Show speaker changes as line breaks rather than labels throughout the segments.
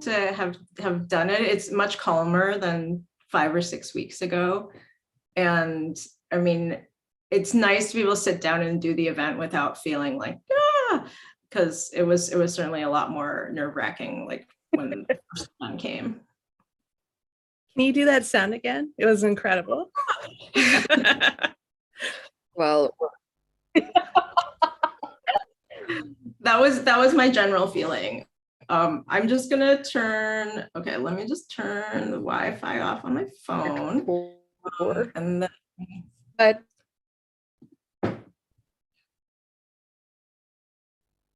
refreshing to have done it. It's much calmer than 5 or 6 weeks ago. And I mean, it's nice to be able to sit down and do the event without feeling like, because it was certainly a lot more nerve-wracking, like when the first one came.
Can you do that sound again? It was incredible.
Well,
that was my general feeling. I'm just gonna let me just turn the Wi-Fi off on my phone. And then
but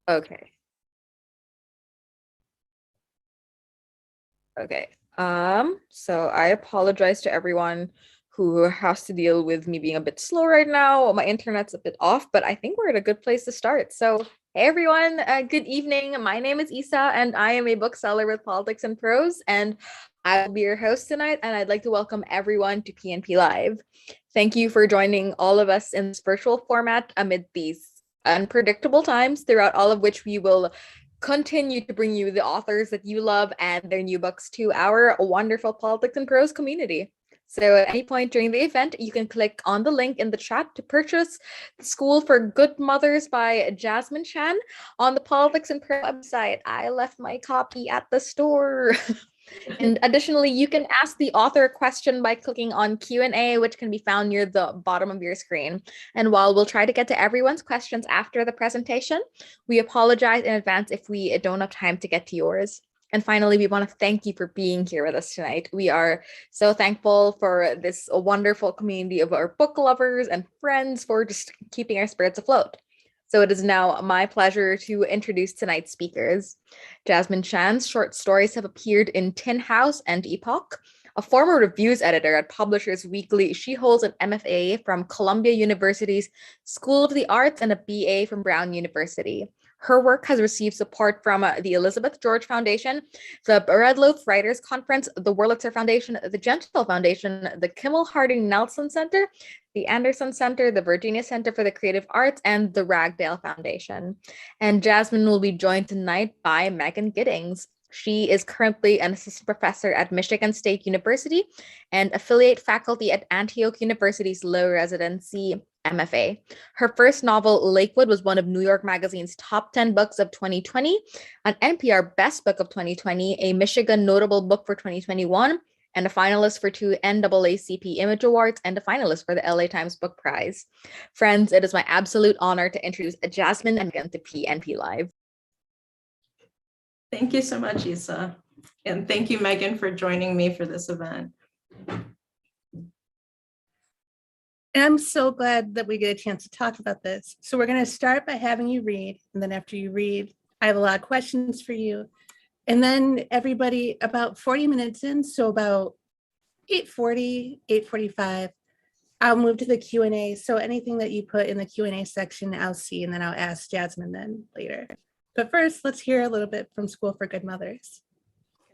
okay. So I apologize to everyone who has to deal with me being a bit slow right now. My internet's a bit off, but I think we're at a good place to start. So hey everyone, good evening. My name is Isa and I am a bookseller with Politics and Prose, and I will be your host tonight, and I'd like to welcome everyone to PNP Live. Thank you for joining all of us in this virtual format amid these unpredictable times, throughout all of which we will continue to bring you the authors that you love and their new books to our wonderful Politics and Prose community. So at any point during the event, you can click on the link in the chat to purchase The School for Good Mothers by Jessamine Chan on the Politics and Prose website. I left my copy at the store. And additionally, you can ask the author a question by clicking on Q&A, which can be found near the bottom of your screen. And while we'll try to get to everyone's questions after the presentation, we apologize in advance if we don't have time to get to yours. And finally, we want to thank you for being here with us tonight. We are so thankful for this wonderful community of our book lovers and friends for just keeping our spirits afloat. So it is now my pleasure to introduce tonight's speakers. Jessamine Chan's short stories have appeared in Tin House and Epoch. A former reviews editor at Publishers Weekly, she holds an MFA from Columbia University's School of the Arts and a BA from Brown University. Her work has received support from the Elizabeth George Foundation, the Red Loaf Writers Conference, the Wurlitzer Foundation, the Gentile Foundation, the Kimmel Harding Nelson Center, the Anderson Center, the Virginia Center for the Creative Arts, and the Ragdale Foundation. And Jessamine will be joined tonight by Megan Giddings. She is currently an assistant professor at Michigan State University and affiliate faculty at Antioch University's Low Residency MFA. Her first novel, Lakewood, was one of New York Magazine's top 10 books of 2020, an NPR Best Book of 2020, a Michigan Notable Book for 2021, and a finalist for 2 NAACP Image Awards, and a finalist for the LA Times Book Prize. Friends, it is my absolute honor to introduce Jessamine and Megan to PNP Live.
Thank you so much, Isa. And thank you, Megan, for joining me for this event.
And I'm so glad that we get a chance to talk about this. So we're going to start by having you read. And then after you read, I have a lot of questions for you. And then everybody, about 40 minutes in, so about 8:40, 8:45, I'll move to the Q&A. So anything that you put in the Q&A section, I'll see, and then I'll ask Jessamine then later. But first, let's hear a little bit from School for Good Mothers.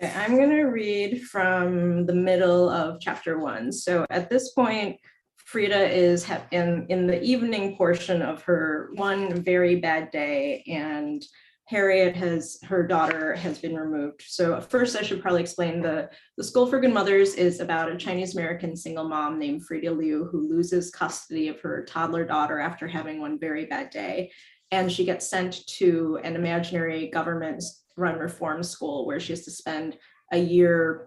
Okay, I'm going to read from the middle of chapter 1. So at this point, Frida is in the evening portion of her one very bad day, and Harriet, her daughter, has been removed. So first I should probably explain the School for Good Mothers is about a Chinese-American single mom named Frida Liu who loses custody of her toddler daughter after having one very bad day. And she gets sent to an imaginary government-run reform school where she has to spend a year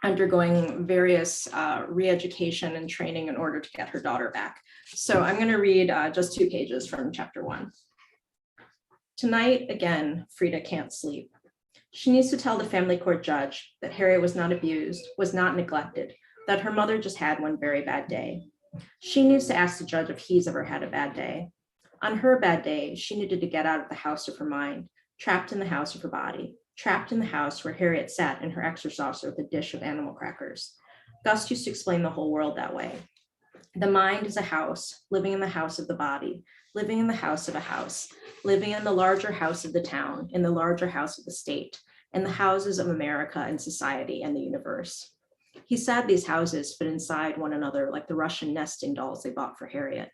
undergoing various re-education and training in order to get her daughter back. So I'm going to read just 2 pages from chapter 1. Tonight, again, Frida can't sleep. She needs to tell the family court judge that Harriet was not abused, was not neglected, that her mother just had one very bad day. She needs to ask the judge if he's ever had a bad day. On her bad day, she needed to get out of the house of her mind, trapped in the house of her body, trapped in the house where Harriet sat in her extra saucer with a dish of animal crackers. Gus used to explain the whole world that way. The mind is a house, living in the house of the body, living in the house of a house, living in the larger house of the town, in the larger house of the state, in the houses of America and society and the universe. He said these houses fit inside one another like the Russian nesting dolls they bought for Harriet.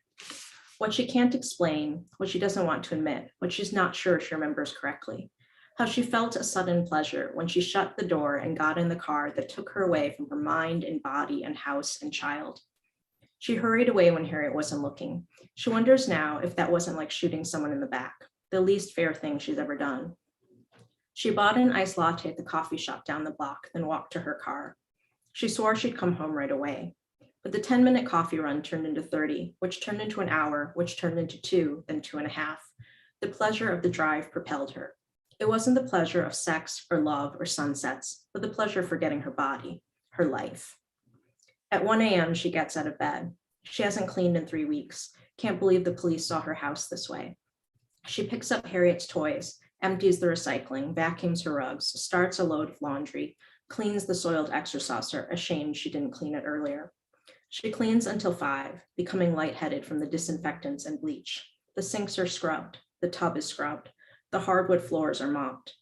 What she can't explain, what she doesn't want to admit, what she's not sure she remembers correctly. how she felt a sudden pleasure when she shut the door and got in the car that took her away from her mind and body and house and child. She hurried away when Harriet wasn't looking. She wonders now if that wasn't like shooting someone in the back, the least fair thing she's ever done. She bought an iced latte at the coffee shop down the block, then walked to her car. She swore she'd come home right away. But the 10-minute coffee run turned into 30, which turned into an hour, which turned into 2, then 2.5. The pleasure of the drive propelled her. It wasn't the pleasure of sex or love or sunsets, but the pleasure of forgetting her body, her life. At 1 a.m., she gets out of bed. She hasn't cleaned in 3 weeks. Can't believe the police saw her house this way. She picks up Harriet's toys, empties the recycling, vacuums her rugs, starts a load of laundry, cleans the soiled extra saucer, ashamed she didn't clean it earlier. She cleans until 5, becoming lightheaded from the disinfectants and bleach. The sinks are scrubbed. The tub is scrubbed. The hardwood floors are mopped.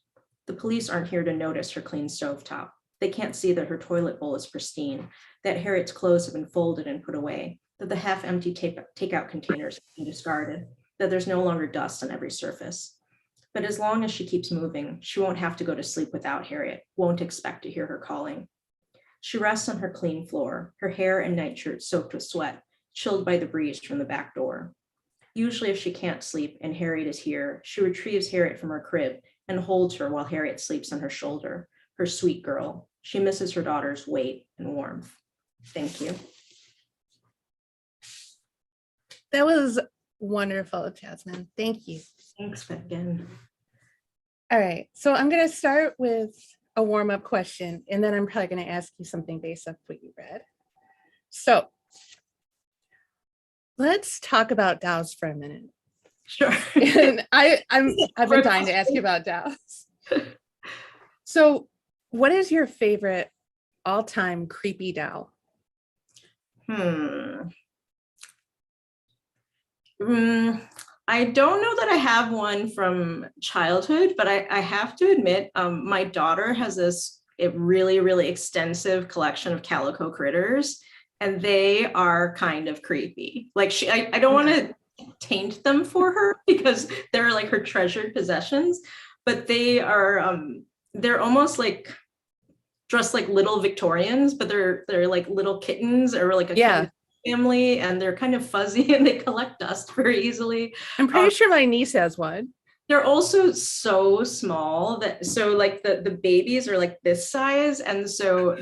The police aren't here to notice her clean stovetop. They can't see that her toilet bowl is pristine, that Harriet's clothes have been folded and put away, that the half-empty takeout containers have been discarded, that there's no longer dust on every surface. But as long as she keeps moving, she won't have to go to sleep without Harriet, won't expect to hear her calling. She rests on her clean floor, her hair and nightshirt soaked with sweat, chilled by the breeze from the back door. Usually if she can't sleep and Harriet is here, she retrieves Harriet from her crib and holds her while Harriet sleeps on her shoulder, her sweet girl. She misses her daughter's weight and warmth. Thank you.
That was wonderful, Jasmine. Thank you.
Thanks again.
All right, so I'm going to start with a warm-up question, and then I'm probably going to ask you something based off what you read. So let's talk about DAOs for a minute.
Sure.
And I've been dying to ask you about DAOs. So what is your favorite all-time creepy DAO?
I don't know that I have one from childhood, but I have to admit, my daughter has a really, really extensive collection of calico critters, and they are kind of creepy. Like I don't want to taint them for her because they're like her treasured possessions, but they're almost like dressed like little Victorians, but they're like little kittens or like a kitten family, and they're kind of fuzzy and they collect dust very easily.
I'm pretty sure my niece has one.
They're also so small that like the babies are like this size, and so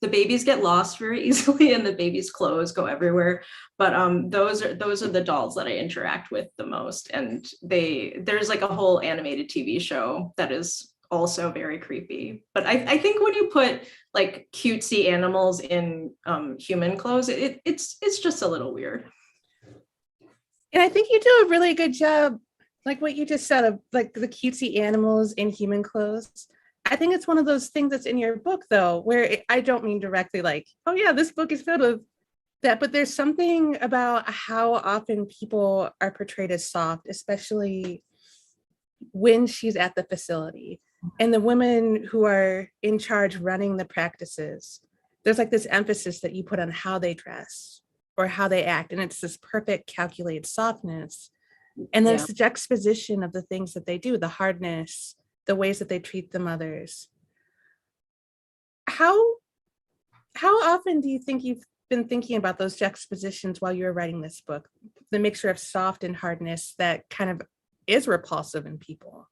the babies get lost very easily and the babies' clothes go everywhere. But those are the dolls that I interact with the most, and there's like a whole animated TV show that is also very creepy. But I think when you put like cutesy animals in human clothes, it's just a little weird.
And I think you do a really good job, like what you just said, of like the cutesy animals in human clothes. I think it's one of those things that's in your book, though, where I don't mean directly like, oh yeah, this book is filled with that, but there's something about how often people are portrayed as soft, especially when she's at the facility. And the women who are in charge running the practices, there's like this emphasis that you put on how they dress or how they act. And it's this perfect calculated softness. And then it's the juxtaposition of the things that they do, the hardness, the ways that they treat the mothers. How often do you think you've been thinking about those juxtapositions while you were writing this book? The mixture of soft and hardness that kind of is repulsive in people.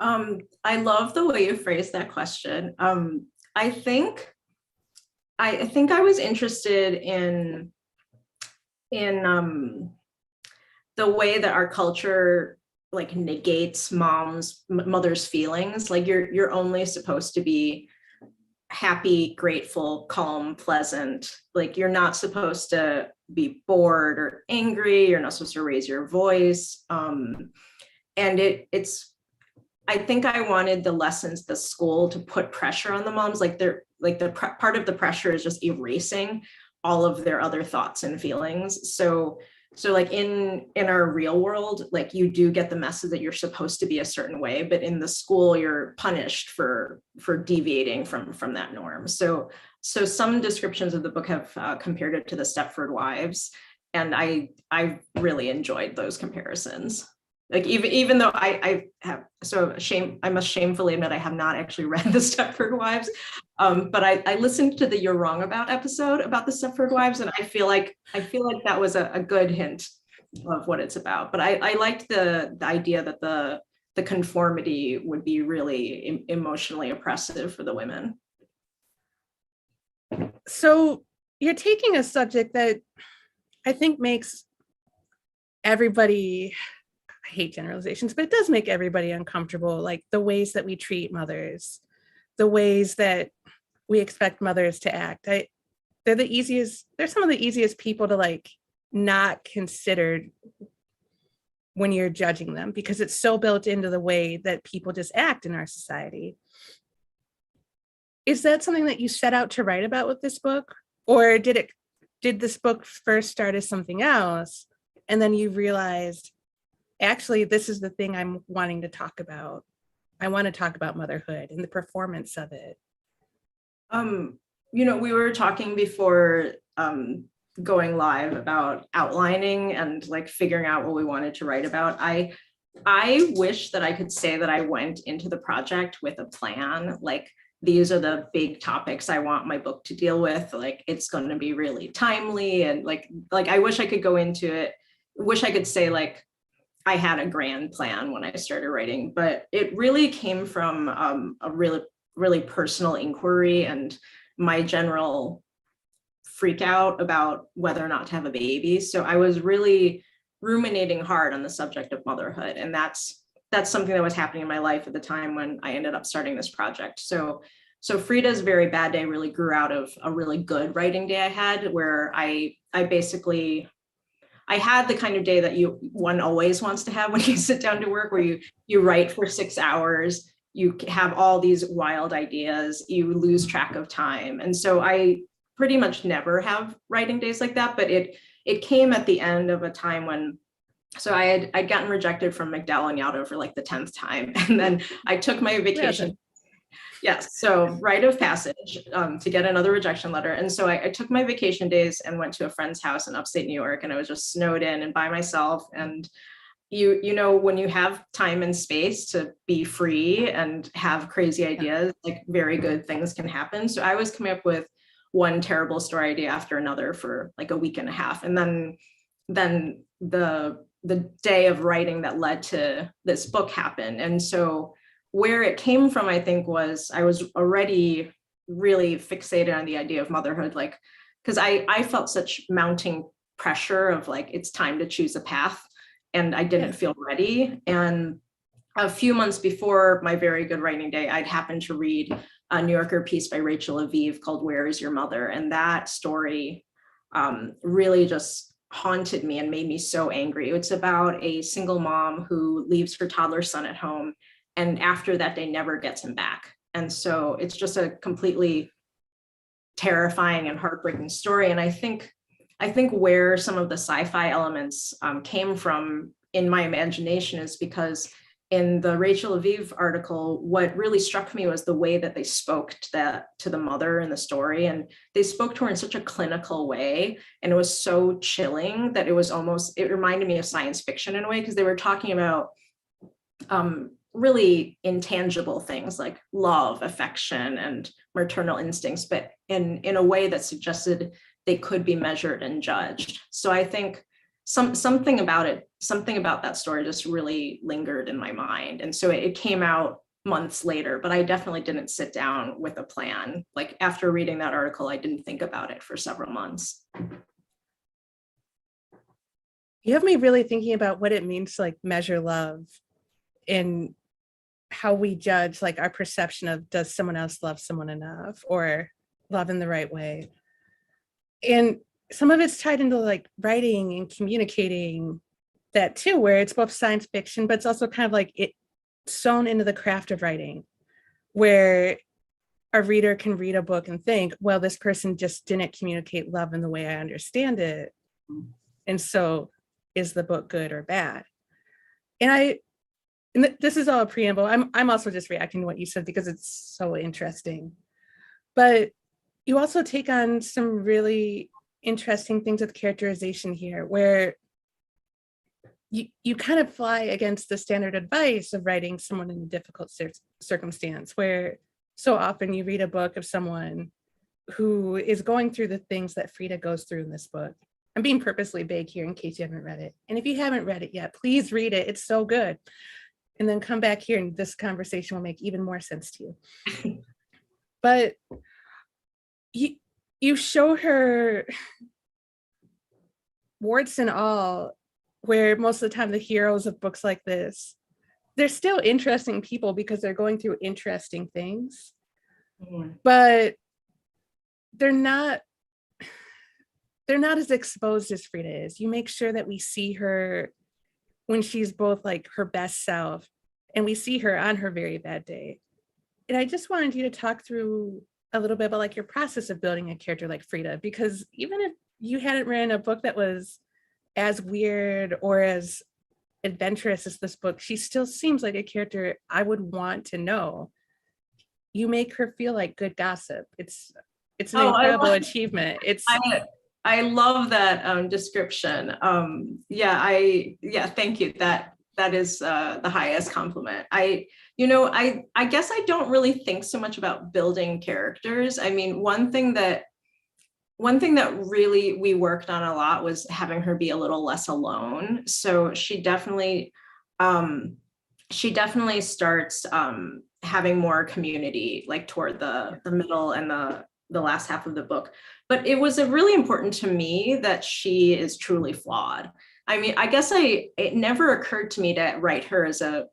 I love the way you phrased that question. I think I was interested in the way that our culture like negates mother's feelings. Like you're only supposed to be happy, grateful, calm, pleasant. Like you're not supposed to be bored or angry. You're not supposed to raise your voice. And it's I think I wanted the lessons, the school, to put pressure on the moms. Like part of the pressure is just erasing all of their other thoughts and feelings. So like in our real world, like you do get the message that you're supposed to be a certain way, but in the school you're punished for deviating from that norm. So some descriptions of the book have compared it to the Stepford Wives, and I really enjoyed those comparisons. Like even though I have, so shame, I must shamefully admit I have not actually read the Stepford Wives, but I listened to the You're Wrong About episode about the Stepford Wives, and I feel like that was a good hint of what it's about. But I liked the idea that the conformity would be really emotionally oppressive for the women.
So you're taking a subject that I think makes everybody, I hate generalizations, but it does make everybody uncomfortable, like the ways that we treat mothers, the ways that we expect mothers to act. They're some of the easiest people to like not consider when you're judging them, because it's so built into the way that people just act in our society. Is that something that you set out to write about with this book? Or did this book first start as something else, and then you realized, actually, this is the thing I'm wanting to talk about. I want to talk about motherhood and the performance of it.
We were talking before going live about outlining and like figuring out what we wanted to write about. I wish that I could say that I went into the project with a plan, like these are the big topics I want my book to deal with. Like it's going to be really timely, and like I wish I could go into it. Wish I could say like I had a grand plan when I started writing, but it really came from a really personal inquiry and my general freak out about whether or not to have a baby. So I was really ruminating hard on the subject of motherhood, and that's something that was happening in my life at the time when I ended up starting this project. So Frida's very bad day really grew out of a really good writing day I had, where I basically had the kind of day that one always wants to have when you sit down to work, where you write for 6 hours, you have all these wild ideas, you lose track of time. And so I pretty much never have writing days like that, but it came at the end of a time when, so I'd gotten rejected from McDowell and Yalta for like the 10th time. And then I took my vacation. Yes, so rite of passage to get another rejection letter. And so I took my vacation days and went to a friend's house in upstate New York, and I was just snowed in and by myself. And you know, when you have time and space to be free and have crazy ideas, like very good things can happen. So I was coming up with one terrible story idea after another for like a week and a half. And then the day of writing that led to this book happened. And so where it came from, I think, was I was already really fixated on the idea of motherhood, like, because I felt such mounting pressure of like, it's time to choose a path, and I didn't feel ready. And a few months before my very good writing day, I'd happened to read a New Yorker piece by Rachel Aviv called Where Is Your Mother? And that story really just haunted me and made me so angry. It's about a single mom who leaves her toddler son at home, and after that day never gets him back. And so it's just a completely terrifying and heartbreaking story. And I think where some of the sci-fi elements came from in my imagination is because in the Rachel Aviv article, what really struck me was the way that they spoke to the mother in the story. And they spoke to her in such a clinical way. And it was so chilling that it reminded me of science fiction in a way, because they were talking about really intangible things like love, affection, and maternal instincts, but in a way that suggested they could be measured and judged. So I think something about that story just really lingered in my mind. And so it came out months later, but I definitely didn't sit down with a plan. Like after reading that article, I didn't think about it for several months.
You have me really thinking about what it means to like measure love and how we judge like our perception of, does someone else love someone enough or love in the right way? And some of it's tied into like writing and communicating that too, where it's both science fiction, but it's also kind of like it sewn into the craft of writing, where a reader can read a book and think, well, this person just didn't communicate love in the way I understand it. And so is the book good or bad? And this is all a preamble. I'm also just reacting to what you said because it's so interesting. But you also take on some really interesting things with characterization here, where you kind of fly against the standard advice of writing someone in a difficult circumstance, where so often you read a book of someone who is going through the things that Frida goes through in this book. I'm being purposely vague here in case you haven't read it. And if you haven't read it yet, please read it. It's so good. And then come back here and this conversation will make even more sense to you. But you show her, warts and all, where most of the time the heroes of books like this, they're still interesting people because they're going through interesting things. But they're not as exposed as Frida is. You make sure that we see her when she's both like her best self, and we see her on her very bad day. And I just wanted you to talk through a little bit about like your process of building a character like Frida, because even if you hadn't written a book that was as weird or as adventurous as this book, she still seems like a character I would want to know. You make her feel like good gossip. It's an incredible achievement.
I love that description. Thank you. That is the highest compliment. I guess I don't really think so much about building characters. I mean, one thing that really we worked on a lot was having her be a little less alone. So she definitely starts having more community like toward the middle and the last half of the book. But it was really important to me that she is truly flawed. I mean, I guess it never occurred to me to write her as a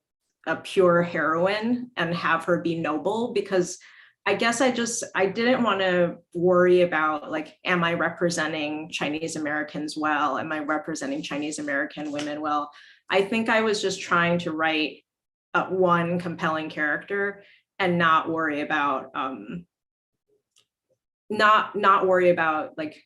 pure heroine and have her be noble, because I guess I didn't want to worry about like, am I representing Chinese Americans well? Am I representing Chinese American women well? I think I was just trying to write one compelling character and not worry about not worry about like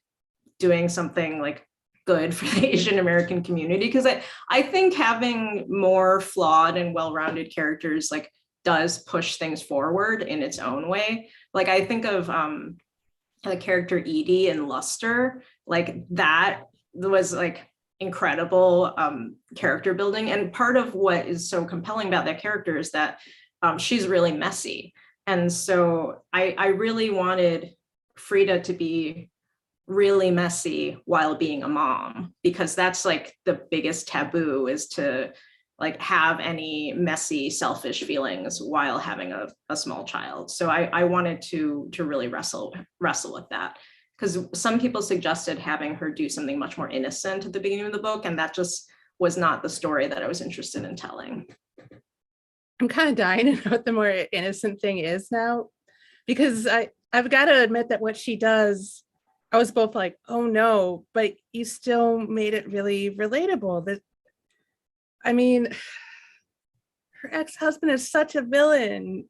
doing something like good for the Asian American community, because I think having more flawed and well-rounded characters like does push things forward in its own way. Like I think of the character Edie in Luster, like that was like incredible character building. And part of what is so compelling about that character is that she's really messy. And so I really wanted Frida to be really messy while being a mom, because that's like the biggest taboo, is to like have any messy, selfish feelings while having a small child. So I wanted to really wrestle with that, because some people suggested having her do something much more innocent at the beginning of the book, and that just was not the story that I was interested in telling.
I'm kind of dying to know what the more innocent thing is now, because I've got to admit that what she does, I was both like, oh no, but you still made it really relatable. That, I mean, her ex-husband is such a villain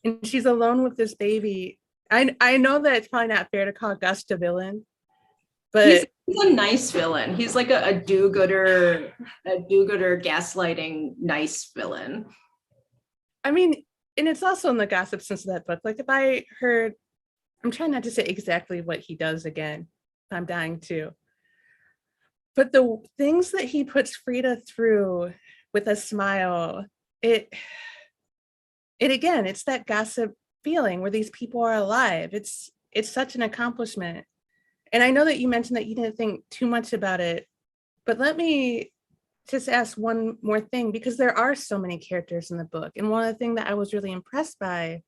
and she's alone with this baby. I know that it's probably not fair to call Gus a villain, but
he's a nice villain. He's like a do-gooder gaslighting nice villain.
I mean, and it's also in the gossip sense of that book. Like if I heard, I'm trying not to say exactly what he does again. I'm dying to. But the things that he puts Frida through with a smile, it again, it's that gossip feeling where these people are alive. It's such an accomplishment. And I know that you mentioned that you didn't think too much about it, but let me just ask one more thing, because there are so many characters in the book. And one of the things that I was really impressed by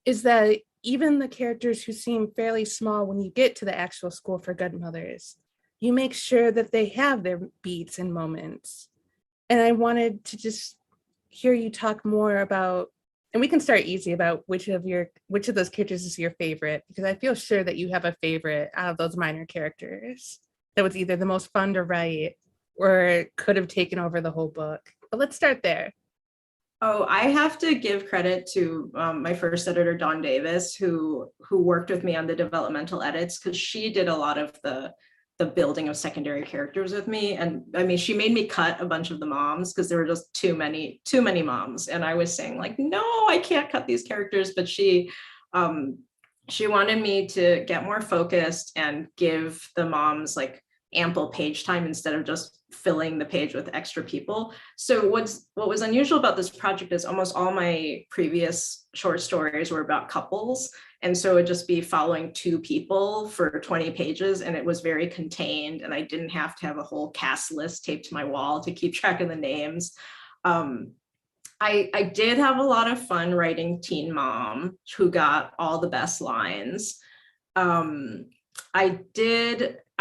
is that even the characters who seem fairly small when you get to the actual school for good mothers, you make sure that they have their beats and moments. And I wanted to just hear you talk more about, and we can start easy, about which of those characters is your favorite, because I feel sure that you have a favorite out of those minor characters that was either the most fun to write or could have taken over the whole book. But let's start there.
Oh, I have to give credit to my first editor, Dawn Davis, who worked with me on the developmental edits, because she did a lot of the building of secondary characters with me. And I mean, she made me cut a bunch of the moms because there were just too many moms. And I was saying like, no, I can't cut these characters. But she wanted me to get more focused and give the moms like ample page time instead of just filling the page with extra people. So what was unusual about this project is almost all my previous short stories were about couples. And so it'd just be following two people for 20 pages, and it was very contained, and I didn't have to have a whole cast list taped to my wall to keep track of the names. I did have a lot of fun writing Teen Mom, who got all the best lines. I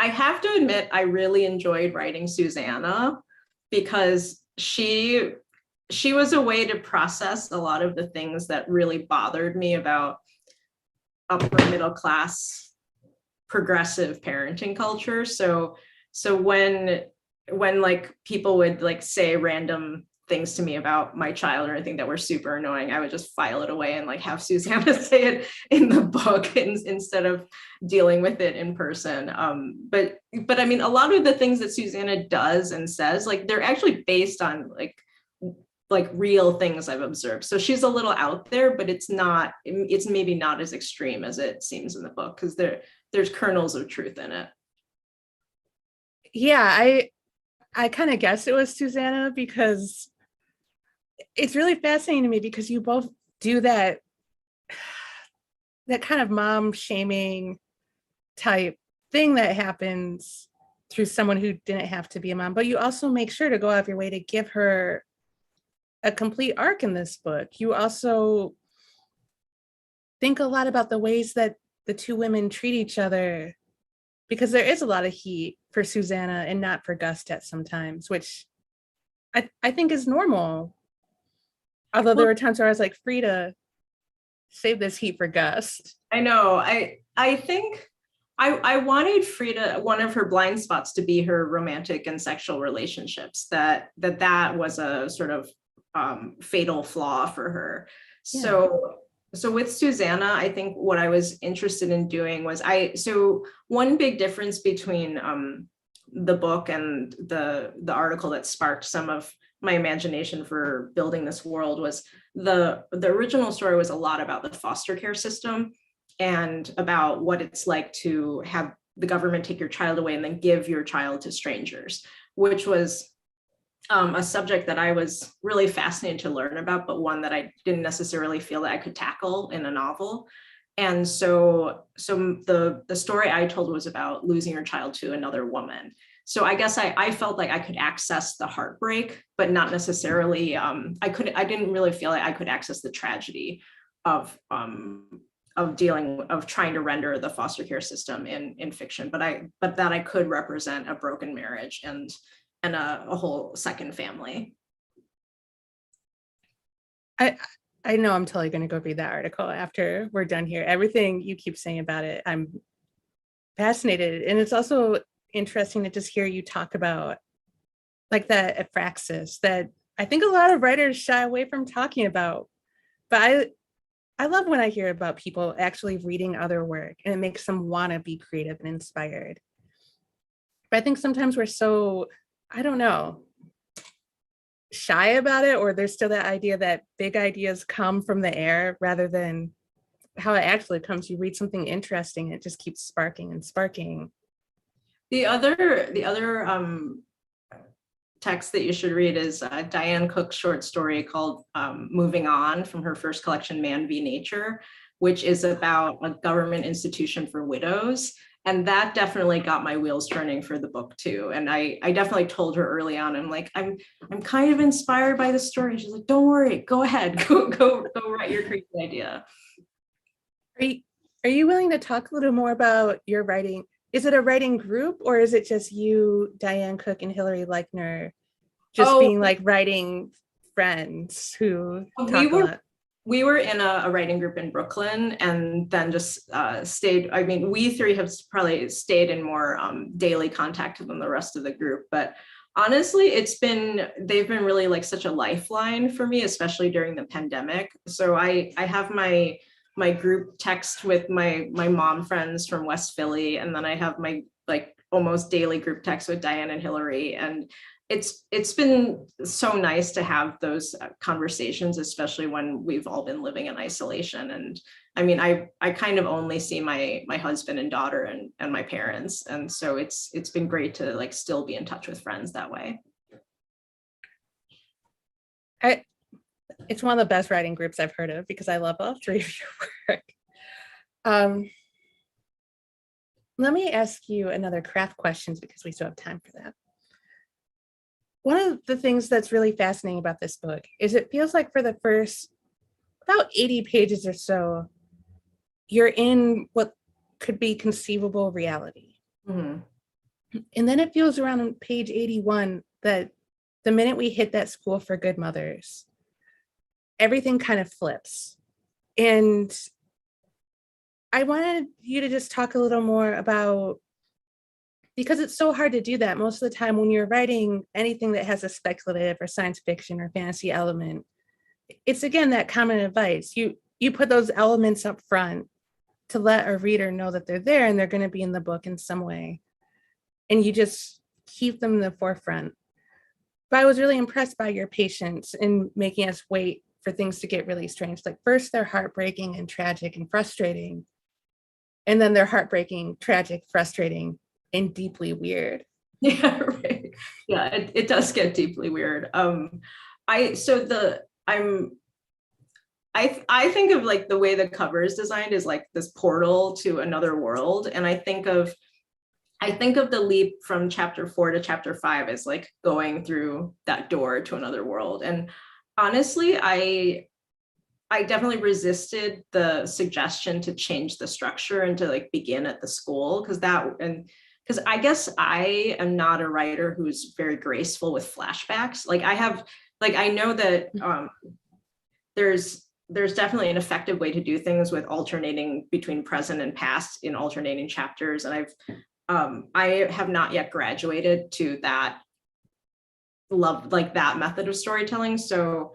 have to admit, I really enjoyed writing Susanna because she was a way to process a lot of the things that really bothered me about upper middle class progressive parenting culture. So when like people would like say random things to me about my child or anything that were super annoying, I would just file it away and like have Susanna say it in the book instead of dealing with it in person. But I mean, a lot of the things that Susanna does and says, like they're actually based on like real things I've observed. So she's a little out there, but it's maybe not as extreme as it seems in the book, because there's kernels of truth in it.
Yeah, I kind of guessed it was Susanna because it's really fascinating to me because you both do that kind of mom shaming type thing that happens through someone who didn't have to be a mom, but you also make sure to go out of your way to give her a complete arc in this book. You also think a lot about the ways that the two women treat each other, because there is a lot of heat for Susanna and not for Gust at sometimes, which I think is normal. Although there were times where I was like, Frida, save this heat for Gust.
I know. I think I wanted Frida, one of her blind spots, to be her romantic and sexual relationships, that was a sort of fatal flaw for her. Yeah. So with Susanna, I think what I was interested in doing was so one big difference between the book and the article that sparked some of my imagination for building this world was the original story was a lot about the foster care system and about what it's like to have the government take your child away and then give your child to strangers, which was a subject that I was really fascinated to learn about, but one that I didn't necessarily feel that I could tackle in a novel. And so the story I told was about losing your child to another woman. So I guess I felt like I could access the heartbreak, but not necessarily, I didn't really feel like I could access the tragedy of trying to render the foster care system in fiction, but that I could represent a broken marriage and a whole second family.
I know I'm totally going to go read that article after we're done here. Everything you keep saying about it, I'm fascinated. And it's also interesting to just hear you talk about like that aphraxis that I think a lot of writers shy away from talking about. But I love when I hear about people actually reading other work and it makes them want to be creative and inspired. But I think sometimes we're so, I don't know, shy about it, or there's still that idea that big ideas come from the air rather than how it actually comes. You read something interesting and it just keeps sparking and sparking.
The other text that you should read is Diane Cook's short story called Moving On, from her first collection, Man v. Nature, which is about a government institution for widows. And that definitely got my wheels turning for the book too. And I definitely told her early on, I'm like, I'm kind of inspired by the story. She's like, don't worry, go ahead, go write your crazy idea.
Are you willing to talk a little more about your writing? Is it a writing group, or is it just you, Diane Cook, and Hillary Leichner just being like writing friends who talk a lot?
We were in a writing group in Brooklyn and then just stayed. I mean, we three have probably stayed in more daily contact than the rest of the group. But honestly, they've been really like such a lifeline for me, especially during the pandemic. So I have my group text with my mom friends from West Philly. And then I have my like almost daily group text with Diane and Hillary. And it's been so nice to have those conversations, especially when we've all been living in isolation. And I mean, I kind of only see my husband and daughter and my parents, and so it's been great to like still be in touch with friends that way.
It's one of the best writing groups I've heard of because I love all three of your work. Let me ask you another craft questions because we still have time for that. One of the things that's really fascinating about this book is it feels like for the first about 80 pages or so, you're in what could be conceivable reality. Mm-hmm. And then it feels around on page 81 that the minute we hit that school for good mothers, everything kind of flips. And I wanted you to just talk a little more about, because it's so hard to do that. Most of the time when you're writing anything that has a speculative or science fiction or fantasy element, it's again, that common advice. You put those elements up front to let a reader know that they're there and they're going to be in the book in some way. And you just keep them in the forefront. But I was really impressed by your patience in making us wait for things to get really strange. Like first they're heartbreaking and tragic and frustrating. And then they're heartbreaking, tragic, frustrating, and deeply weird.
Yeah, right. Yeah, it does get deeply weird. I think of like the way the cover is designed is like this portal to another world. And I think of the leap from chapter 4 to chapter 5 as like going through that door to another world. And honestly, I definitely resisted the suggestion to change the structure and to like begin at the school because I guess I am not a writer who's very graceful with flashbacks. Like I know that there's definitely an effective way to do things with alternating between present and past in alternating chapters. And I have not yet graduated to that method of storytelling. So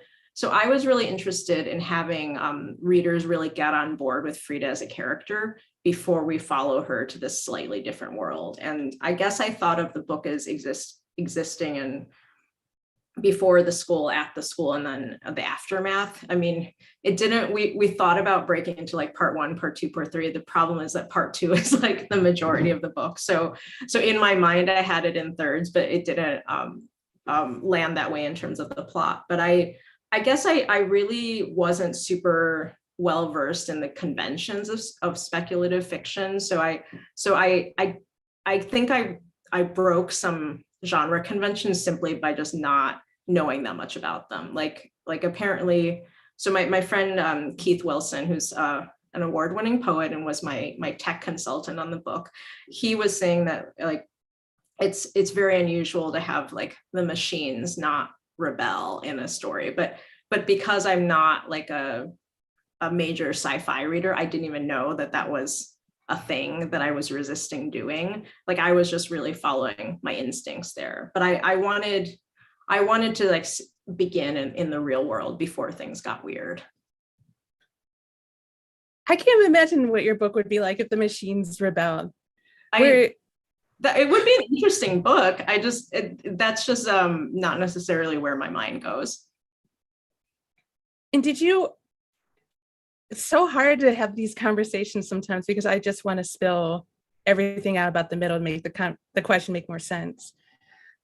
I was really interested in having readers really get on board with Frida as a character before we follow her to this slightly different world. And I guess I thought of the book as existing and before the school, at the school, and then the aftermath. I mean, it didn't, we thought about breaking into like part 1, part 2, part 3. The problem is that part 2 is like the majority of the book. So in my mind, I had it in thirds, but it didn't land that way in terms of the plot. But I guess I really wasn't super well versed in the conventions of speculative fiction. So I think I broke some genre conventions simply by just not knowing that much about them. Like apparently, so my friend Keith Wilson, who's an award-winning poet and was my tech consultant on the book, he was saying that like it's very unusual to have like the machines not rebel in a story, but because I'm not like a major sci-fi reader, I didn't even know that was a thing that I was resisting doing. Like I was just really following my instincts there, but I wanted to like begin in the real world before things got weird.
I can't imagine what your book would be like if the machines rebelled.
It would be an interesting book. That's just not necessarily where my mind goes.
And it's so hard to have these conversations sometimes because I just want to spill everything out about the middle to make the question make more sense.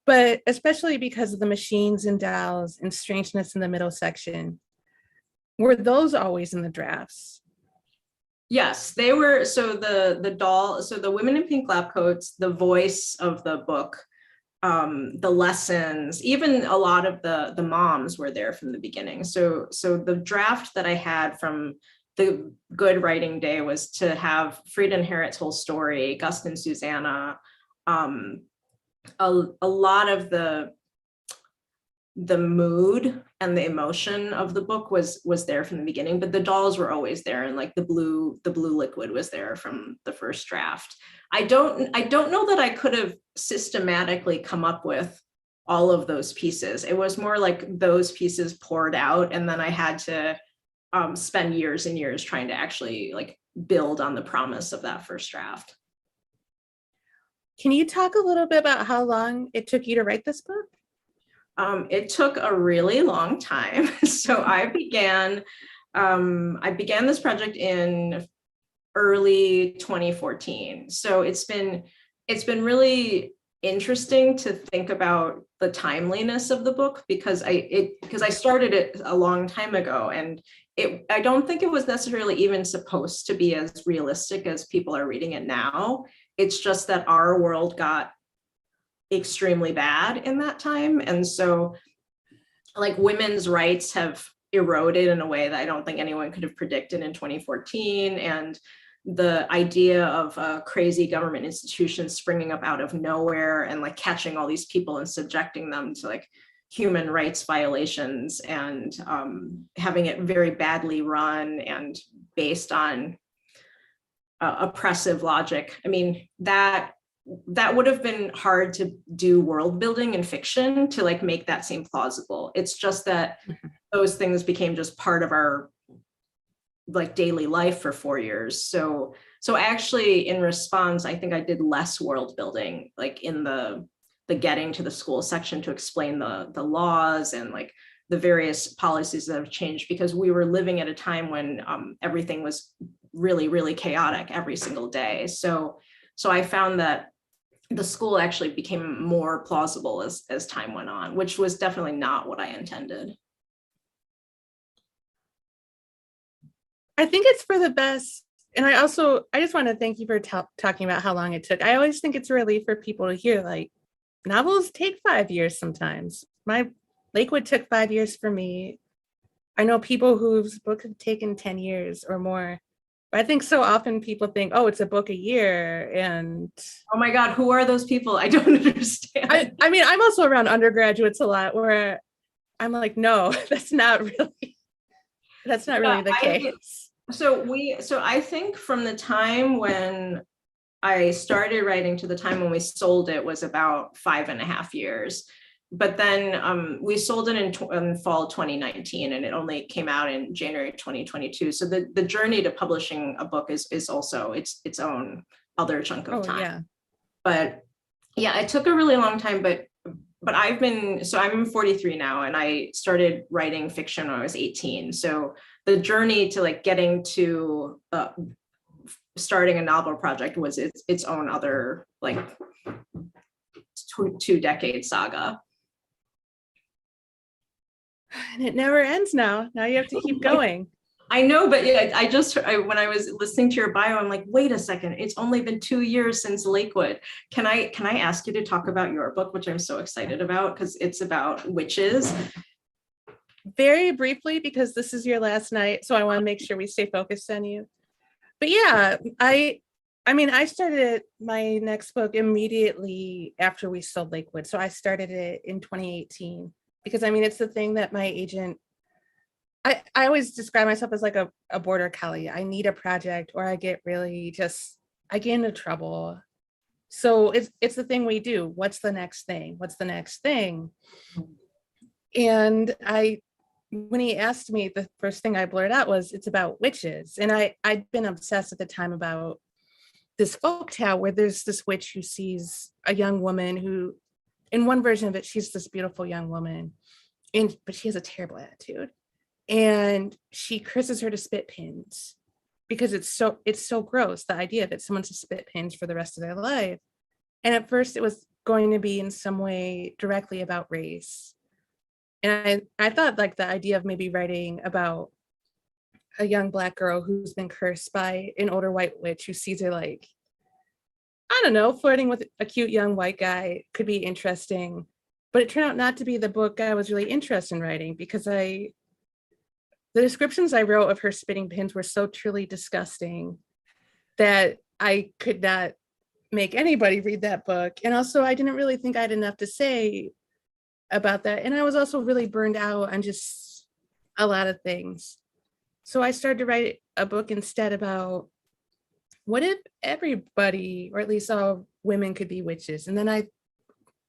But especially because of the machines and dolls and strangeness in the middle section, were those always in the drafts?
Yes, they were. So the doll, so the women in pink lab coats, the voice of the book, the lessons, even a lot of the moms were there from the beginning. So the draft that I had from the good writing day was to have Frida and Harriet's whole story, Gus and Susanna, a lot of the mood and the emotion of the book was there from the beginning, but the dolls were always there, and like the blue liquid was there from the first draft. I don't know that I could have systematically come up with all of those pieces. It was more like those pieces poured out, and then I had to spend years and years trying to actually like build on the promise of that first draft.
Can you talk a little bit about how long it took you to write this book?
It took a really long time. So I began this project in early 2014. So it's been really interesting to think about the timeliness of the book, because I started it a long time ago, and I don't think it was necessarily even supposed to be as realistic as people are reading it now. It's just that our world got extremely bad in that time. And so like women's rights have eroded in a way that I don't think anyone could have predicted in 2014. And the idea of crazy government institutions springing up out of nowhere and like catching all these people and subjecting them to like human rights violations, and having it very badly run and based on oppressive logic. I mean, that would have been hard to do world building in fiction to like make that seem plausible. It's just that those things became just part of our like daily life for 4 years. So actually in response, I think I did less world building, like in the getting to the school section to explain the laws and like the various policies that have changed, because we were living at a time when everything was really, really chaotic every single day. So I found that the school actually became more plausible as time went on, which was definitely not what I intended.
I think it's for the best. And I just want to thank you for talking about how long it took. I always think it's a relief for people to hear, like, novels take 5 years sometimes. My Lakewood took 5 years for me. I know people whose book have taken 10 years or more. But I think so often people think, oh, it's a book a year. And
oh my God, who are those people? I don't understand.
I mean, I'm also around undergraduates a lot where I'm like, no, that's not really the case.
So I think from the time when I started writing to the time when we sold it was about 5.5 years. But then we sold it in fall 2019, and it only came out in January 2022. So the journey to publishing a book is also its own other chunk of time.
Yeah.
But yeah, it took a really long time. But I'm 43 now, and I started writing fiction when I was 18. So the journey to like getting to starting a novel project was its own other like 2-decade saga.
And it never ends now. Now you have to keep going.
I know, but yeah, when I was listening to your bio, I'm like, wait a second, it's only been 2 years since Lakewood. Can I ask you to talk about your book, which I'm so excited about, because it's about witches?
Very briefly, because this is your last night, so I want to make sure we stay focused on you. But yeah, I started my next book immediately after we sold Lakewood. So I started it in 2018 because it's the thing that my agent, I always describe myself as like a border collie. I need a project or I get into trouble. So it's the thing we do. What's the next thing? What's the next thing? And when he asked me, the first thing I blurted out was, it's about witches. And I'd been obsessed at the time about this folktale where there's this witch who sees a young woman who, in one version of it, she's this beautiful young woman, but she has a terrible attitude. And she curses her to spit pins because it's so gross, the idea that someone's to spit pins for the rest of their life. And at first it was going to be in some way directly about race. And I thought like the idea of maybe writing about a young Black girl who's been cursed by an older white witch who sees her like, I don't know, flirting with a cute young white guy could be interesting. But it turned out not to be the book I was really interested in writing, because the descriptions I wrote of her spitting pins were so truly disgusting that I could not make anybody read that book. And also I didn't really think I had enough to say about that. And I was also really burned out on just a lot of things. So I started to write a book instead about what if everybody, or at least all women, could be witches? And then I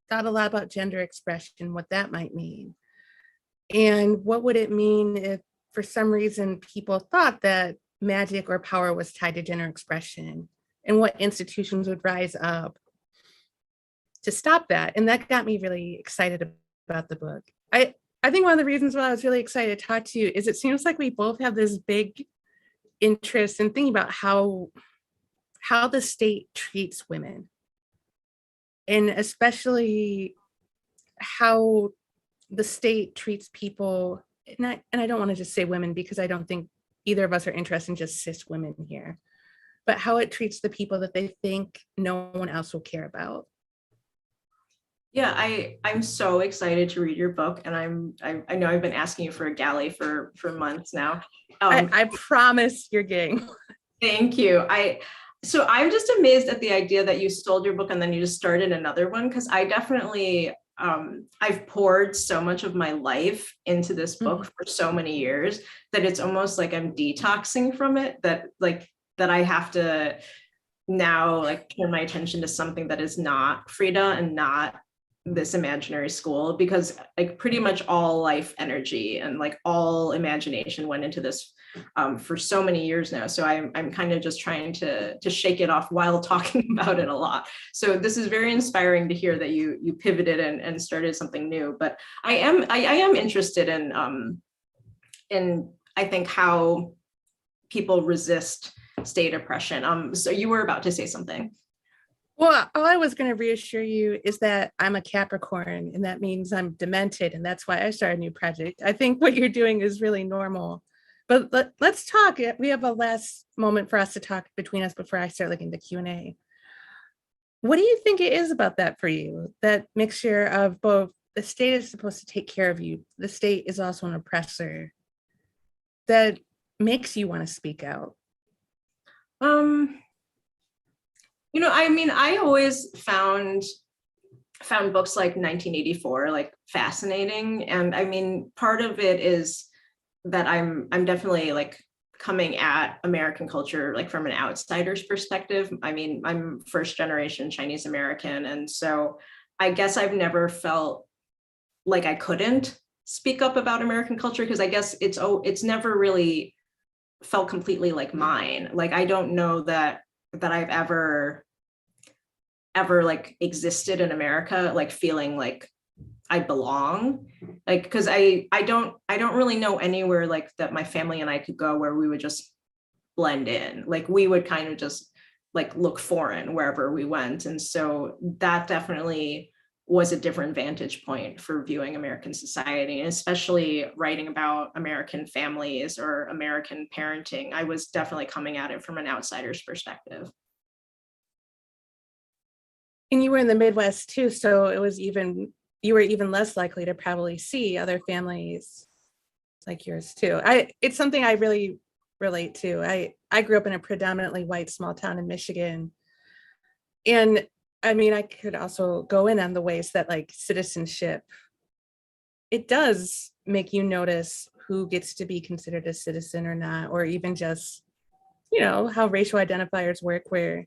thought a lot about gender expression, what that might mean. And what would it mean if for some reason people thought that magic or power was tied to gender expression, and what institutions would rise up to stop that? And that got me really excited about the book. I think one of the reasons why I was really excited to talk to you is it seems like we both have this big interest in thinking about how the state treats women, and especially how the state treats people, and I don't want to just say women because I don't think either of us are interested in just cis women here, but how it treats the people that they think no one else will care about.
Yeah, I'm so excited to read your book, and I know I've been asking you for a galley for months now.
I promise you're getting.
Thank you. So I'm just amazed at the idea that you sold your book and then you just started another one, because I definitely I've poured so much of my life into this book for so many years that it's almost like I'm detoxing from it, that I have to now like turn my attention to something that is not Frida and not this imaginary school, because like pretty much all life energy and like all imagination went into this for so many years now. So I'm kind of just trying to shake it off while talking about it a lot. So this is very inspiring to hear that you pivoted and started something new. But I am interested in I think how people resist state oppression. So you were about to say something.
Well, all I was going to reassure you is that I'm a Capricorn, and that means I'm demented, and that's why I started a new project. I think what you're doing is really normal. But let's talk. We have a last moment for us to talk between us before I start looking at the Q&A. What do you think it is about that for you? That mixture of both the state is supposed to take care of you, the state is also an oppressor, that makes you want to speak out?
I mean, I always found books like 1984 like fascinating, and I mean, part of it is that I'm definitely like coming at American culture like from an outsider's perspective. I mean, I'm first generation Chinese American, and so I guess I've never felt like I couldn't speak up about American culture, because I guess it's never really felt completely like mine. Like I don't know that I've ever like existed in America like feeling like I belong, like because I don't really know anywhere like that my family and I could go where we would just blend in. Like we would kind of just like look foreign wherever we went, and so that definitely was a different vantage point for viewing American society, and especially writing about American families or American parenting. I was definitely coming at it from an outsider's perspective.
And you were in the Midwest too, so you were even less likely to probably see other families like yours too. It's something I really relate to. I grew up in a predominantly white small town in Michigan. And I mean, I could also go in on the ways that like citizenship, it does make you notice who gets to be considered a citizen or not, or even just, how racial identifiers work, where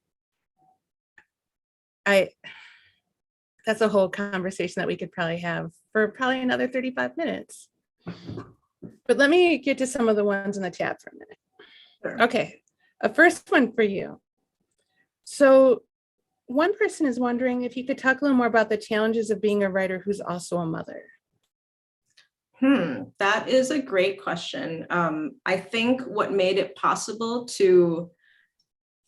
that's a whole conversation that we could probably have for probably another 35 minutes. But let me get to some of the ones in the chat for a minute.
Sure.
Okay, a first one for you. So one person is wondering if you could talk a little more about the challenges of being a writer who's also a mother.
That is a great question. I think what made it possible to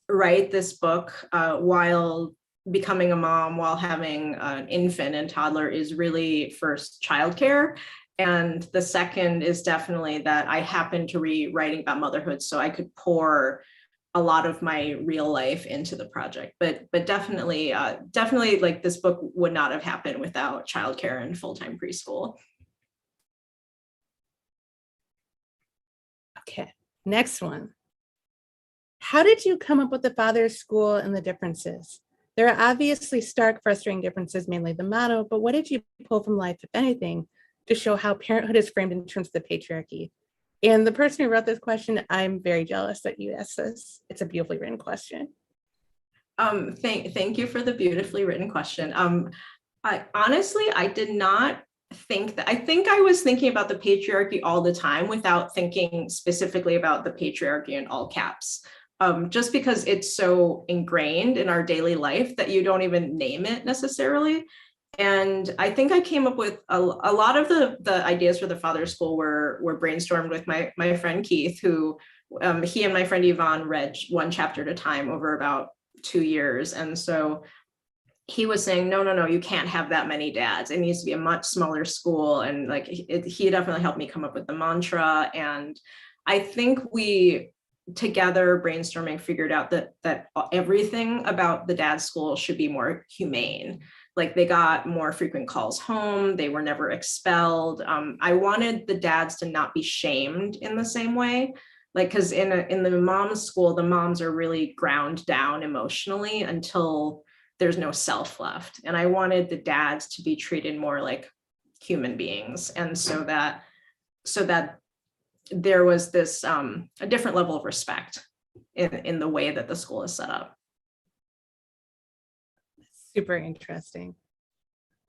write this book while becoming a mom, while having an infant and toddler, is really first childcare. And the second is definitely that I happened to be writing about motherhood, so I could pour a lot of my real life into the project. But definitely like this book would not have happened without childcare and full-time preschool.
Okay, next one. How did you come up with the father's school and the differences? There are obviously stark, frustrating differences, mainly the motto, but what did you pull from life, if anything, to show how parenthood is framed in terms of the patriarchy? And the person who wrote this question, I'm very jealous that you asked this. It's a beautifully written question.
Thank you for the beautifully written question. I did not think that. I think I was thinking about the patriarchy all the time without thinking specifically about the patriarchy in all caps. Just because it's so ingrained in our daily life that you don't even name it necessarily. And I think I came up with a lot of the ideas for the father school were brainstormed with my friend Keith, who he and my friend Yvonne read one chapter at a time over about 2 years. And so he was saying, no, you can't have that many dads. It needs to be a much smaller school. And like, he definitely helped me come up with the mantra. And I think we together brainstorming figured out that everything about the dad school should be more humane. Like, they got more frequent calls home. They were never expelled. I wanted the dads to not be shamed in the same way. Like, because in the mom's school, the moms are really ground down emotionally until there's no self left. And I wanted the dads to be treated more like human beings. And so that there was this a different level of respect in the way that the school is set up.
Super interesting.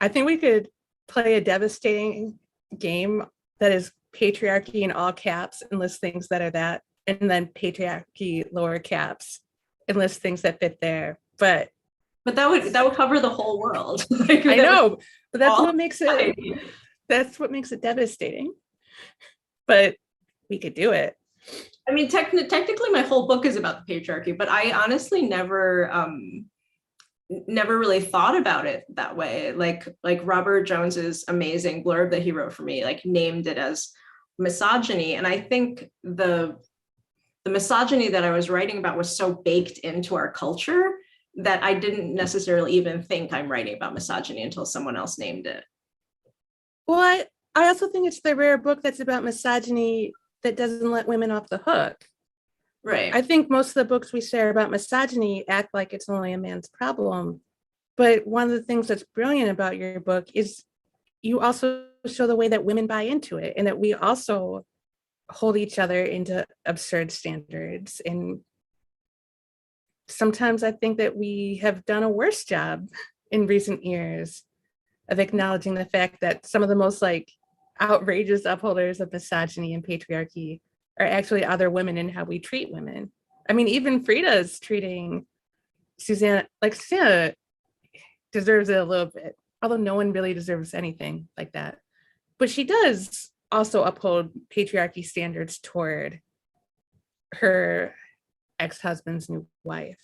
I think we could play a devastating game that is patriarchy in all caps and list things that are that, and then patriarchy lower caps and list things that fit there. But
that would cover the whole world. Like,
I know, but that's
all
what makes it devastating. But we could do it.
I mean, technically my whole book is about the patriarchy, but I honestly never really thought about it that way. Like Robert Jones's amazing blurb that he wrote for me, like, named it as misogyny. And I think the misogyny that I was writing about was so baked into our culture that I didn't necessarily even think I'm writing about misogyny until someone else named it.
Well, I also think it's the rare book that's about misogyny that doesn't let women off the hook.
Right.
I think most of the books we share about misogyny act like it's only a man's problem. But one of the things that's brilliant about your book is you also show the way that women buy into it, and that we also hold each other into absurd standards. And sometimes I think that we have done a worse job in recent years of acknowledging the fact that some of the most like outrageous upholders of misogyny and patriarchy are actually other women and how we treat women. I mean, even Frida's treating Susanna, like, Susanna deserves it a little bit, although no one really deserves anything like that. But she does also uphold patriarchy standards toward her ex-husband's new wife.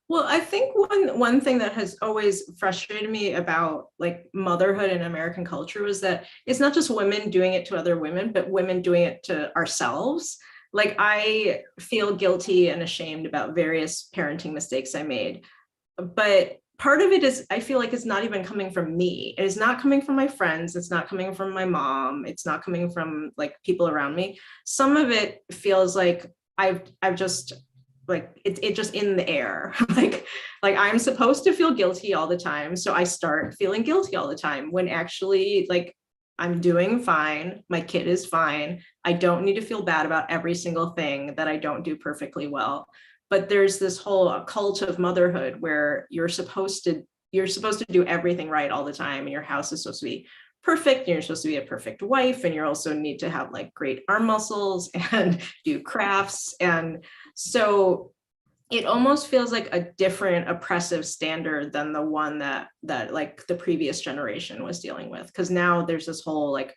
Well, I think one thing that has always frustrated me about like motherhood in American culture was that it's not just women doing it to other women, but women doing it to ourselves. Like, I feel guilty and ashamed about various parenting mistakes I made, but part of it is, I feel like it's not even coming from me. It is not coming from my friends. It's not coming from my mom. It's not coming from like people around me. Some of it feels like I've just like it just in the air. like I'm supposed to feel guilty all the time, so I start feeling guilty all the time when actually, like, I'm doing fine. My kid is fine. I don't need to feel bad about every single thing that I don't do perfectly well. But there's this whole cult of motherhood where you're supposed to do everything right all the time, and your house is supposed to be perfect, and you're supposed to be a perfect wife, and you also need to have like great arm muscles and do crafts. And so it almost feels like a different oppressive standard than the one that like the previous generation was dealing with, because now there's this whole like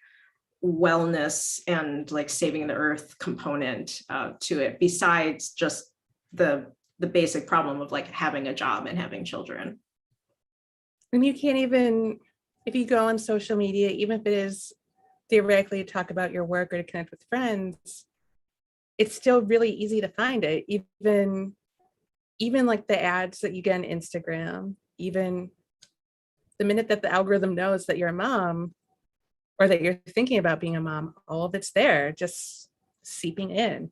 wellness and like saving the earth component to it, besides just the basic problem of like having a job and having children.
And you can't even, if you go on social media, even if it is theoretically to talk about your work or to connect with friends, it's still really easy to find it. Even like the ads that you get on Instagram, even the minute that the algorithm knows that you're a mom or that you're thinking about being a mom, all of it's there, just seeping in.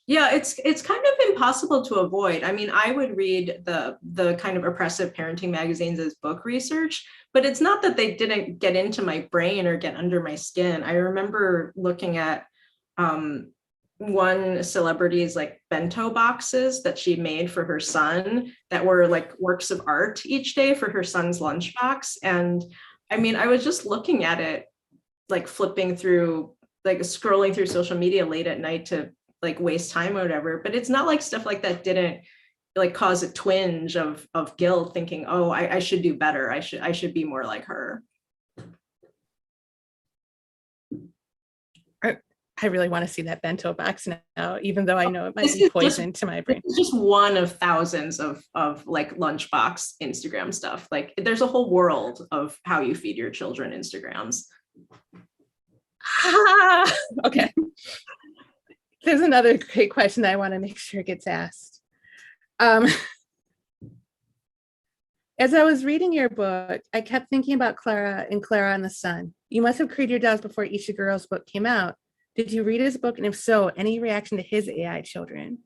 Yeah, it's kind of impossible to avoid. I mean, I would read the kind of oppressive parenting magazines as book research, but it's not that they didn't get into my brain or get under my skin. I remember looking at one celebrity's like bento boxes that she made for her son that were like works of art each day for her son's lunchbox. And I mean, I was just looking at it, like flipping through, like scrolling through social media late at night to like waste time or whatever, but it's not like stuff like that didn't like cause a twinge of guilt, thinking, oh, I should do better. I should be more like her.
I really want to see that bento box now, even though I know it might be poison to my brain.
It's just one of thousands of like lunchbox Instagram stuff. Like there's a whole world of how you feed your children Instagrams.
Okay. There's another great question that I want to make sure gets asked. As I was reading your book, I kept thinking about Clara and Clara and the Sun. You must have created your dolls before Ishiguro's book came out. Did you read his book? And if so, any reaction to his AI children?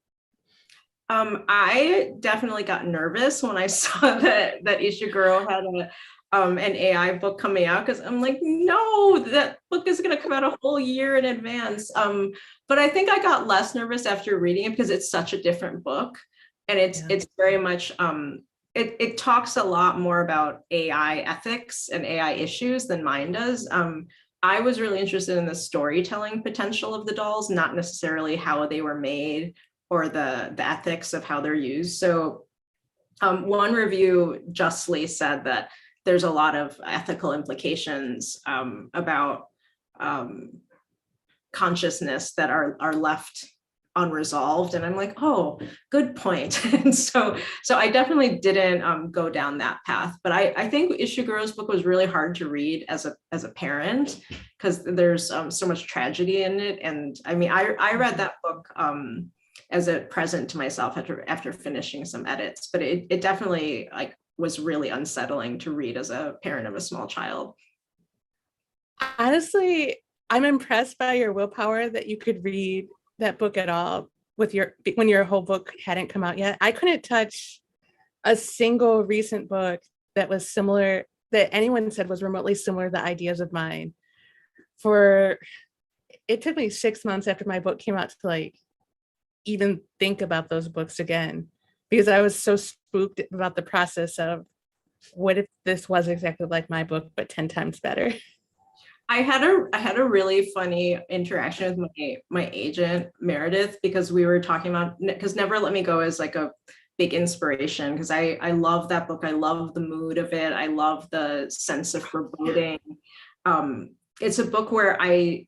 I definitely got nervous when I saw that Ishiguro had an AI book coming out, because I'm like, no, that book is going to come out a whole year in advance. But I think I got less nervous after reading it because it's such a different book, and it's very much it talks a lot more about AI ethics and AI issues than mine does. I was really interested in the storytelling potential of the dolls, not necessarily how they were made or the ethics of how they're used. So one review justly said that there's a lot of ethical implications about consciousness that are left unresolved, and I'm like, oh, good point. And so I definitely didn't go down that path, but I think Ishiguro's book was really hard to read as a parent, because there's so much tragedy in it. And I mean, I read that book as a present to myself after finishing some edits, but it definitely like was really unsettling to read as a parent of a small child.
Honestly, I'm impressed by your willpower that you could read that book at all when your whole book hadn't come out yet. I couldn't touch a single recent book that was similar, that anyone said was remotely similar to the ideas of mine. It took me 6 months after my book came out to like even think about those books again, because I was so spooked about the process of what if this was exactly like my book but 10 times better.
I had a really funny interaction with my agent Meredith, because we were talking about, because Never Let Me Go is like a big inspiration, because I love that book. I love the mood of it. I love the sense of foreboding. It's a book where I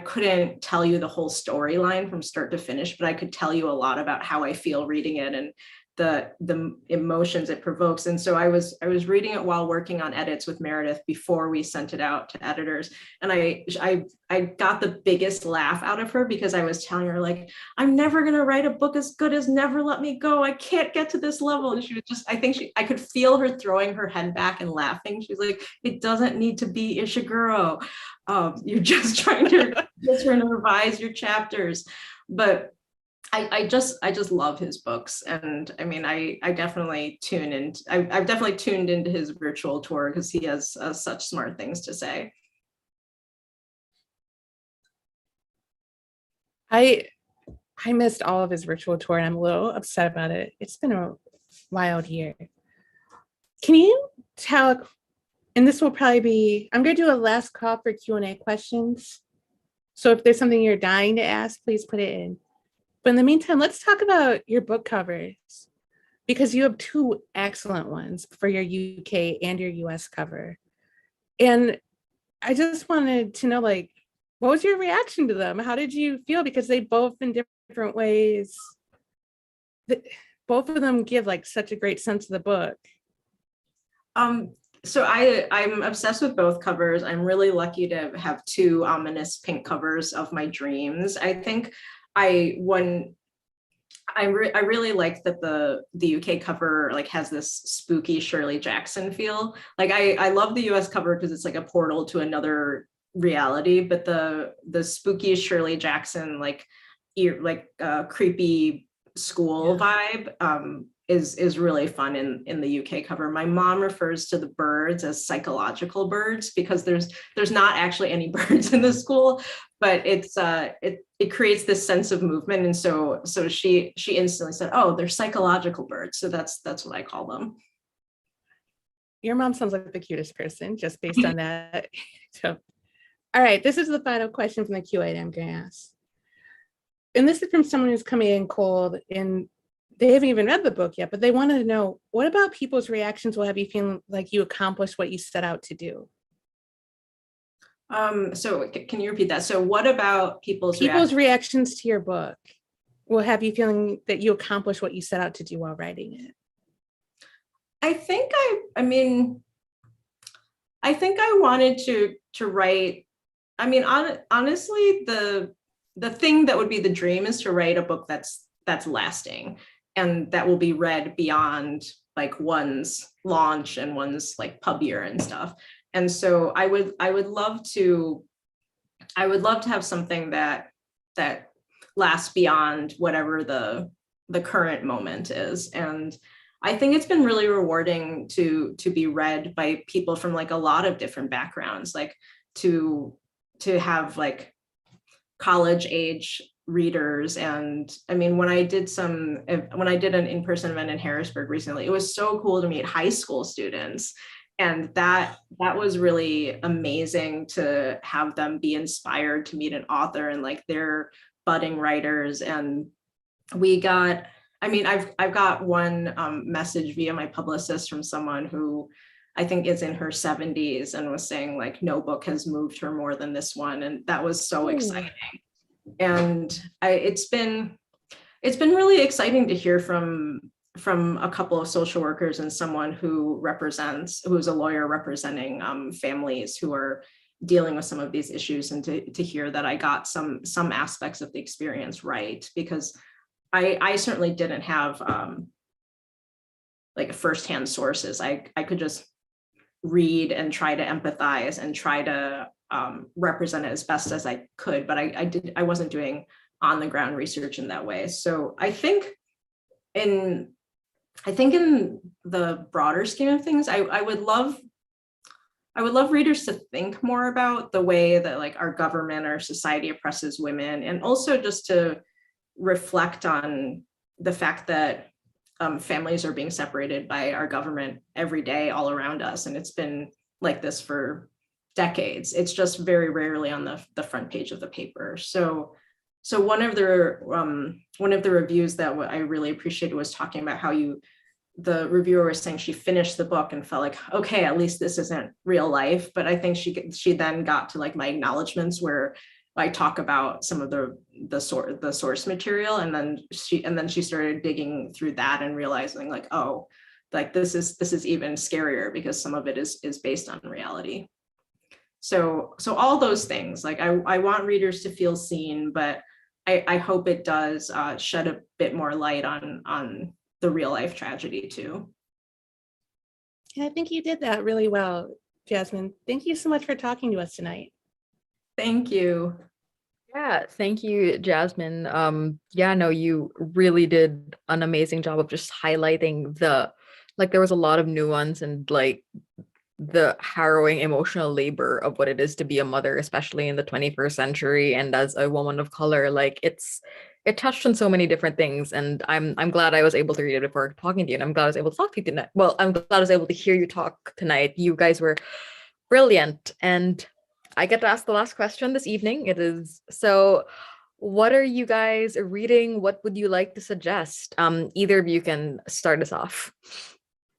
couldn't tell you the whole storyline from start to finish, but I could tell you a lot about how I feel reading it and the emotions it provokes. And so I was reading it while working on edits with Meredith before we sent it out to editors. And I got the biggest laugh out of her, because I was telling her, like, I'm never going to write a book as good as Never Let Me Go. I can't get to this level. And she was just, I could feel her throwing her head back and laughing. She's like, it doesn't need to be Ishiguro. You're just trying to revise your chapters. But I just love his books. And I mean, I've definitely tuned into his virtual tour, because he has such smart things to say.
I missed all of his virtual tour, and I'm a little upset about it. It's been a wild year. Can you tell, and this will probably be, I'm going to do a last call for Q&A questions. So if there's something you're dying to ask, please put it in. But in the meantime, let's talk about your book covers, because you have two excellent ones for your UK and your US cover. And I just wanted to know, like, what was your reaction to them? How did you feel? Because they both, in different ways, both of them give like such a great sense of the book.
So I'm obsessed with both covers. I'm really lucky to have two ominous pink covers of my dreams. I think I really like that the UK cover like has this spooky Shirley Jackson feel. Like I love the US cover because it's like a portal to another reality, but the spooky Shirley Jackson creepy school vibe is really fun in the UK cover. My mom refers to the birds as psychological birds, because there's not actually any birds in the school, but it creates this sense of movement. And so she instantly said, oh, they're psychological birds. So that's what I call them.
Your mom sounds like the cutest person, just based on that. So, all right, this is the final question from the Q&A I'm going to ask. And this is from someone who's coming in cold, and they haven't even read the book yet, but they wanted to know, what about people's reactions will have you feeling like you accomplished what you set out to do?
So can you repeat that? So what about people's
reactions to your book will have you feeling that you accomplished what you set out to do while writing it?
I think I wanted to write. I mean, honestly, the thing that would be the dream is to write a book that's lasting and that will be read beyond like one's launch and one's like pub year and stuff. And so I would love to have something that lasts beyond whatever the current moment is. And I think it's been really rewarding to be read by people from like a lot of different backgrounds, like to have like college age readers. And I mean, when I did an in-person event in Harrisburg recently, it was so cool to meet high school students. And that was really amazing to have them be inspired to meet an author and like they're budding writers. And I've got one message via my publicist from someone who I think is in her 70s and was saying like no book has moved her more than this one. And that was so exciting. And it's been really exciting to hear from a couple of social workers and someone who's a lawyer representing families who are dealing with some of these issues, and to hear that I got some aspects of the experience right, because I certainly didn't have like firsthand sources. I could just read and try to empathize and try to represent it as best as I could, but I wasn't doing on the ground research in that way. So I think in the broader scheme of things, I would love readers to think more about the way that like our government or society oppresses women, and also just to reflect on the fact that families are being separated by our government every day all around us. And it's been like this for decades. It's just very rarely on the front page of the paper. So one of the reviews that I really appreciated was talking about how the reviewer was saying she finished the book and felt like, okay, at least this isn't real life. But I think she then got to like my acknowledgements where I talk about some of the source material, and then she started digging through that and realizing like, oh, like this is even scarier because some of it is based on reality. So all those things, like I want readers to feel seen, but I hope it does shed a bit more light on the real life tragedy too.
Yeah, I think you did that really well, Jasmine. Thank you so much for talking to us tonight.
Thank you.
Yeah, thank you, Jasmine. Yeah, no, you really did an amazing job of just highlighting there was a lot of nuance and like the harrowing emotional labor of what it is to be a mother, especially in the 21st century and as a woman of color. Like it touched on so many different things, and I'm glad I was able to read it before talking to you, and I'm glad I was able to talk to you tonight. Well, I'm glad I was able to hear you talk tonight. You guys were brilliant, and I get to ask the last question this evening. It is, so what are you guys reading? What would you like to suggest? Either of you can start us off.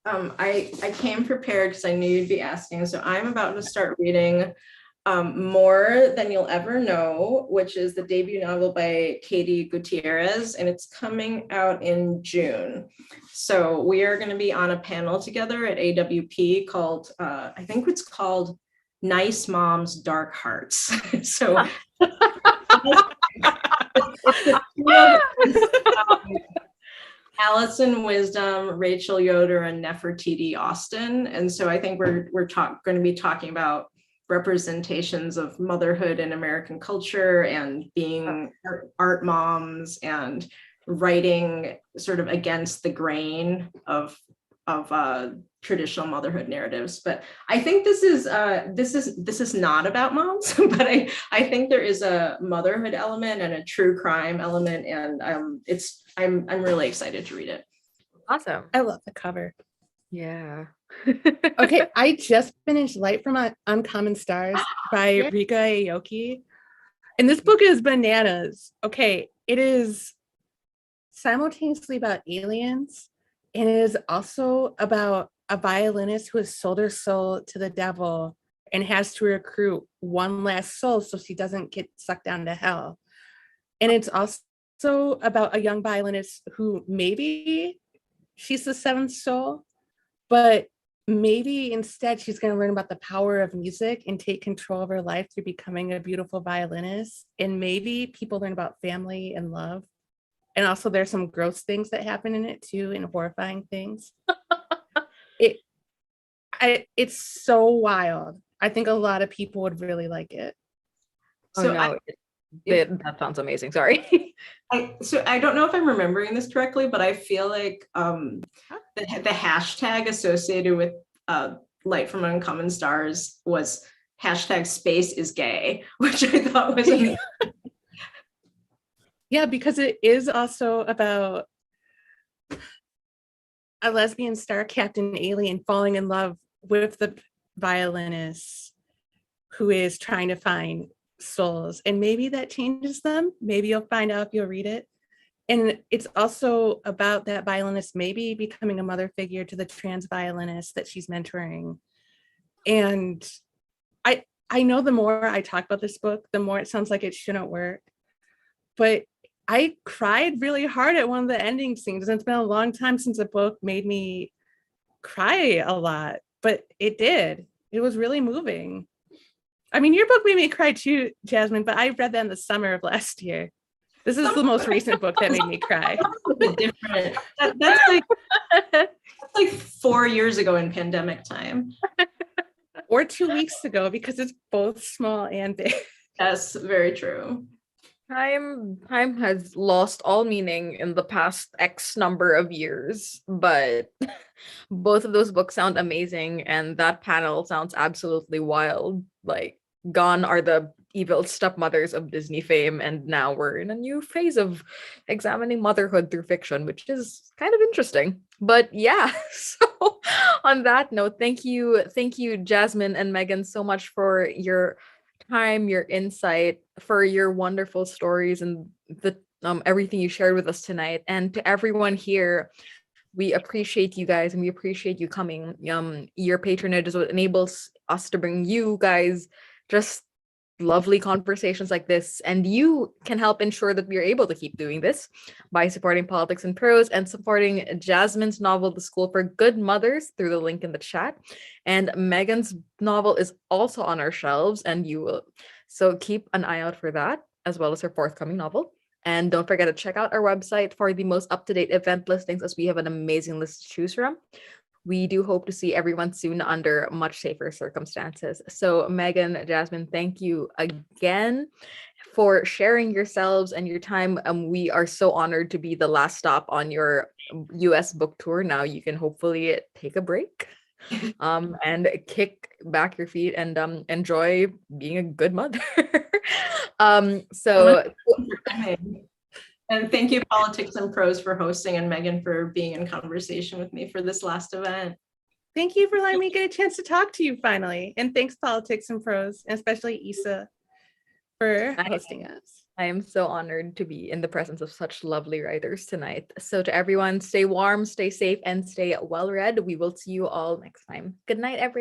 I came prepared because I knew you'd be asking. So I'm about to start reading More Than You'll Ever Know, which is the debut novel by Katie Gutierrez, and it's coming out in June. So we are going to be on a panel together at AWP called, I think it's called Nice Moms, Dark Hearts. So Allison Wisdom, Rachel Yoder, and Nefertiti Austin. And so I think we're going to be talking about representations of motherhood in American culture and being art moms and writing sort of against the grain of traditional motherhood narratives. But I think this is not about moms, but I think there is a motherhood element and a true crime element, and I'm really excited to read it.
Awesome.
I love the cover.
Yeah.
Okay, I just finished Light from Uncommon Stars by Rika Aoki, and this book is bananas. Okay, it is simultaneously about aliens, and it is also about a violinist who has sold her soul to the devil and has to recruit one last soul so she doesn't get sucked down to hell. And it's also about a young violinist who maybe she's the seventh soul, but maybe instead she's going to learn about the power of music and take control of her life through becoming a beautiful violinist. And maybe people learn about family and love. And also there's some gross things that happen in it too, and horrifying things. It's so wild. I think a lot of people would really like it.
So
that sounds amazing. Sorry.
I don't know if I'm remembering this correctly, but I feel like the hashtag associated with Light from Uncommon Stars was hashtag space is gay, which I thought was amazing.
Yeah, because it is also about a lesbian star captain alien falling in love with the violinist who is trying to find souls, and maybe that changes them. Maybe you'll find out if you'll read it. And it's also about that violinist maybe becoming a mother figure to the trans violinist that she's mentoring. And I know the more I talk about this book, the more it sounds like it shouldn't work. But I cried really hard at one of the ending scenes. And it's been a long time since a book made me cry a lot, but it did. It was really moving. I mean, your book made me cry too, Jasmine, but I read that in the summer of last year. This is the most recent book that made me cry.
Different. That's like 4 years ago in pandemic time.
Or 2 weeks ago, because it's both small and big.
That's very true.
Time has lost all meaning in the past X number of years, but both of those books sound amazing, and that panel sounds absolutely wild. Like, gone are the evil stepmothers of Disney fame, and now we're in a new phase of examining motherhood through fiction, which is kind of interesting. But yeah, so on that note, thank you, Jasmine and Megan, so much for your time, your insight, for your wonderful stories, and the everything you shared with us tonight. And to everyone here, we appreciate you guys, and we appreciate you coming. Your patronage is what enables us to bring you guys just lovely conversations like this, and you can help ensure that we are able to keep doing this by supporting Politics and Prose and supporting Jasmine's novel The School for Good Mothers through the link in the chat. And Megan's novel is also on our shelves, and you will so keep an eye out for that, as well as her forthcoming novel. And don't forget to check out our website for the most up-to-date event listings, as we have an amazing list to choose from. We do hope to see everyone soon under much safer circumstances. So Megan, Jasmine, thank you again for sharing yourselves and your time. We are so honored to be the last stop on your US book tour. Now you can hopefully take a break and kick back your feet and enjoy being a good mother.
And thank you, Politics and Prose, for hosting, and Megan for being in conversation with me for this last event.
Thank you for letting me get a chance to talk to you finally. And thanks, Politics and Prose, and especially Issa for hosting us.
I am so honored to be in the presence of such lovely writers tonight. So to everyone, stay warm, stay safe, and stay well read. We will see you all next time. Good night, everyone.